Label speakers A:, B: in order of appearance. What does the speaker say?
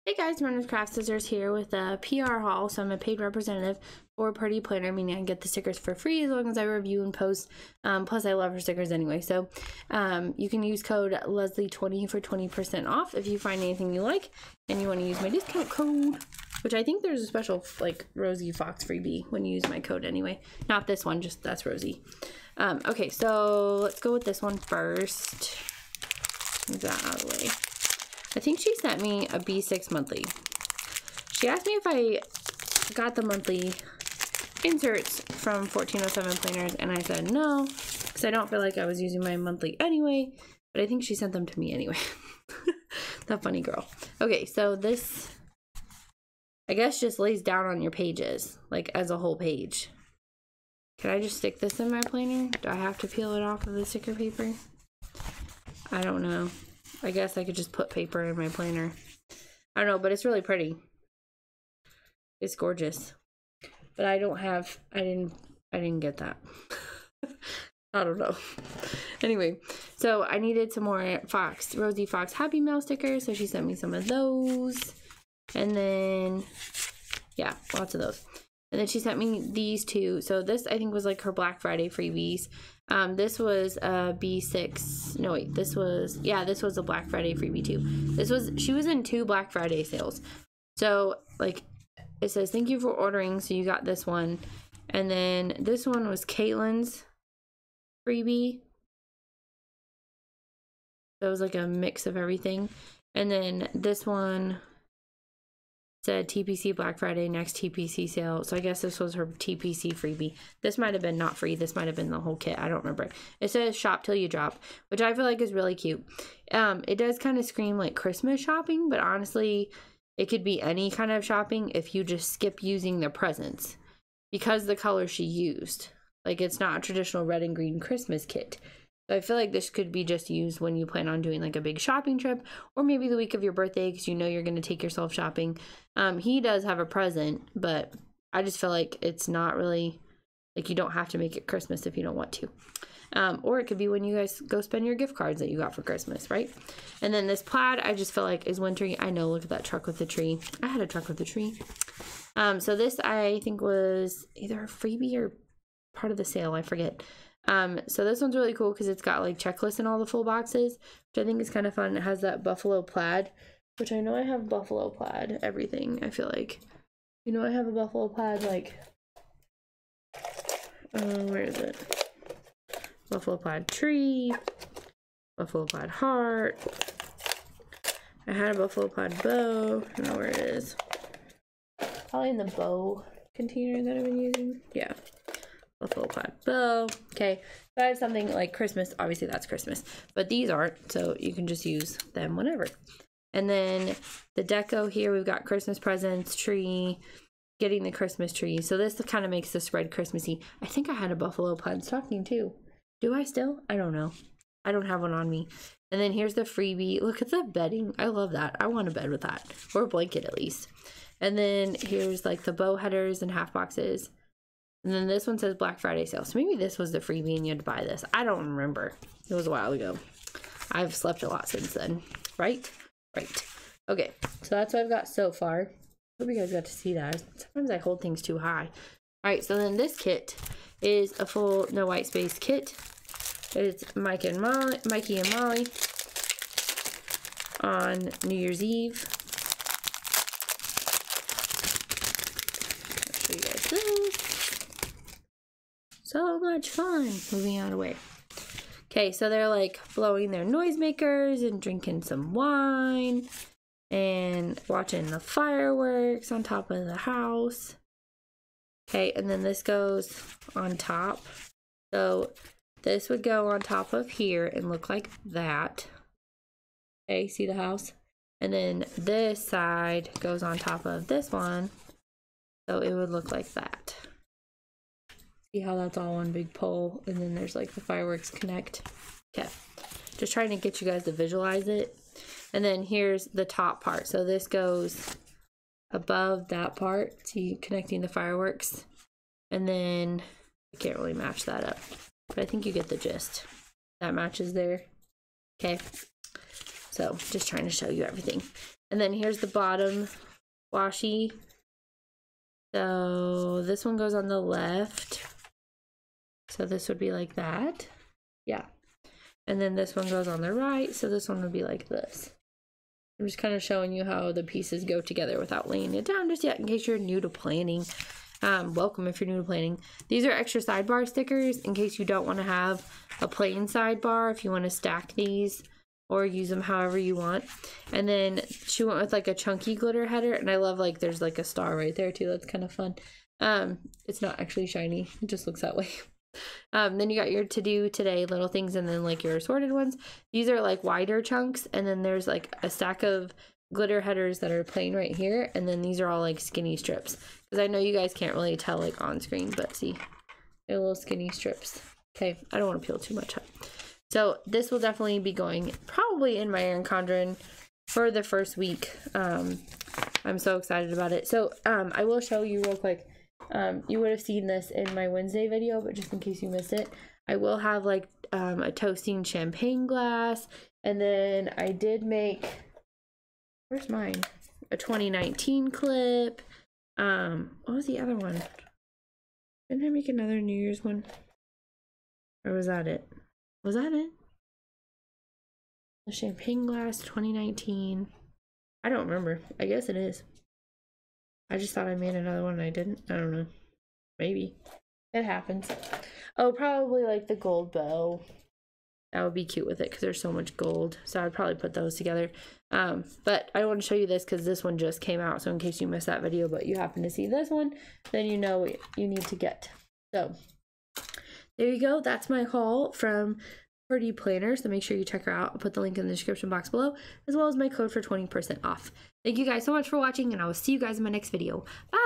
A: Hey guys, RunwithCraftscissors here with a PR haul. So I'm a paid representative for Purdee Planner, meaning I can get the stickers for free as long as I review and post. Plus I love her stickers anyway. So you can use code Lesley20 for 20% off if you find anything you like and you want to use my discount code, which I think there's a special like Rosie Fox freebie when you use my code anyway. Not this one, just that's Rosie. Okay, so let's go with this one first. Move that out of the way. I think she sent me a B6 monthly. She asked me if I got the monthly inserts from 1407 planners, and I said no, because I don't feel like I was using my monthly anyway, but I think she sent them to me anyway. That funny girl. Okay, so this, I guess, just lays down on your pages, like as a whole page. Can I just stick this in my planner? Do I have to peel it off of the sticker paper? I don't know. I guess I could just put paper in my planner. I don't know, but it's really pretty. It's gorgeous. But I don't have, I didn't get that. I don't know. Anyway, so I needed some more Rosie Fox Happy Mail stickers, so she sent me some of those. And then, yeah, lots of those. And then she sent me these two. So this, I think, was like her Black Friday freebies. This was a B6. No, wait, this was, yeah, this was a Black Friday freebie too. She was in 2 Black Friday sales. So, like, it says, thank you for ordering. So you got this one. And then this one was Caitlin's freebie. So it was like a mix of everything. And then this one said TPC Black Friday, next TPC sale. So I guess this was her TPC freebie. This might have been not free. This might have been the whole kit. I don't remember. It says shop till you drop, which I feel like is really cute. It does kind of scream like Christmas shopping, but honestly, it could be any kind of shopping if you just skip using the presents, because the color she used, like, it's not a traditional red and green Christmas kit. So I feel like this could be just used when you plan on doing like a big shopping trip, or maybe the week of your birthday because you know you're going to take yourself shopping. He does have a present, but I just feel like it's not really, like, you don't have to make it Christmas if you don't want to. Or it could be when you guys go spend your gift cards that you got for Christmas, right? And then this plaid, I just feel like is wintry. I know, look at that truck with the tree. I had a truck with a tree. So this, I think, was either a freebie or part of the sale. I forget. So this one's really cool because it's got like checklists in all the full boxes, which I think is kind of fun. It has that buffalo plaid, which I know I have buffalo plaid everything. I feel like, you know, I have a buffalo plaid, like, where is it? Buffalo plaid tree, buffalo plaid heart. I had a buffalo plaid bow. I don't know where it is. Probably in the bow container that I've been using. Yeah. Buffalo plaid bow. Okay, so I have something like Christmas. Obviously that's Christmas, but these aren't, so you can just use them whenever. And then the deco here, we've got Christmas presents, tree, getting the Christmas tree. So this kind of makes the spread Christmassy. I think I had a buffalo plaid stocking too. Do I still? I don't know. I don't have one on me. And then here's the freebie. Look at the bedding. I love that. I want a bed with that, or a blanket at least. And then here's like the bow headers and half boxes. And then this one says Black Friday sale. So maybe this was the freebie and you had to buy this. I don't remember. It was a while ago. I've slept a lot since then. Right? Right. Okay. So that's what I've got so far. Hope you guys got to see that. Sometimes I hold things too high. Alright, so then this kit is a full no white space kit. It's Mikey and Molly on New Year's Eve. I'll show you guys this. So much fun. Moving out of the way. Okay, so they're like blowing their noisemakers and drinking some wine and watching the fireworks on top of the house. Okay, and then this goes on top. So this would go on top of here and look like that. Okay, see the house? And then this side goes on top of this one. So it would look like that. See how that's all one big pole, and then there's like the fireworks connect. Okay, just trying to get you guys to visualize it. And then here's the top part. So this goes above that part, see, connecting the fireworks. And then I can't really match that up, but I think you get the gist. That matches there. Okay, So just trying to show you everything. And then here's the bottom washi. So this one goes on the left. So this would be like that. Yeah. And then this one goes on the right. So this one would be like this. I'm just kind of showing you how the pieces go together without laying it down just yet in case you're new to planning. Welcome if you're new to planning. These are extra sidebar stickers in case you don't want to have a plain sidebar, if you want to stack these or use them however you want. And then she went with like a chunky glitter header, and I love like there's like a star right there too. That's kind of fun. It's not actually shiny, it just looks that way. Then you got your to do today little things, and then like your assorted ones. These are like wider chunks, and then there's like a stack of glitter headers that are plain right here, and then these are all like skinny strips, because I know you guys can't really tell like on screen, but see, they're little skinny strips. Okay, I don't want to peel too much up. So this will definitely be going probably in my Erin Condren for the first week. I'm so excited about it. So I will show you real quick. You would have seen this in my Wednesday video, but just in case you missed it, I will have like a toasting champagne glass, and then I did make, where's mine? A 2019 clip. What was the other one? Didn't I make another New Year's one? Or was that it? Was that it? The champagne glass 2019. I don't remember. I guess it is. I just thought I made another one and I didn't. I don't know. Maybe. It happens. Oh, probably like the gold bow. That would be cute with it because there's so much gold. So I'd probably put those together. But I want to show you this because this one just came out. So in case you missed that video, but you happen to see this one, then you know what you need to get. So there you go. That's my haul from Purdee Planner. So make sure you check her out. I'll put the link in the description box below, as well as my code for 20% off. Thank you guys so much for watching, and I will see you guys in my next video. Bye!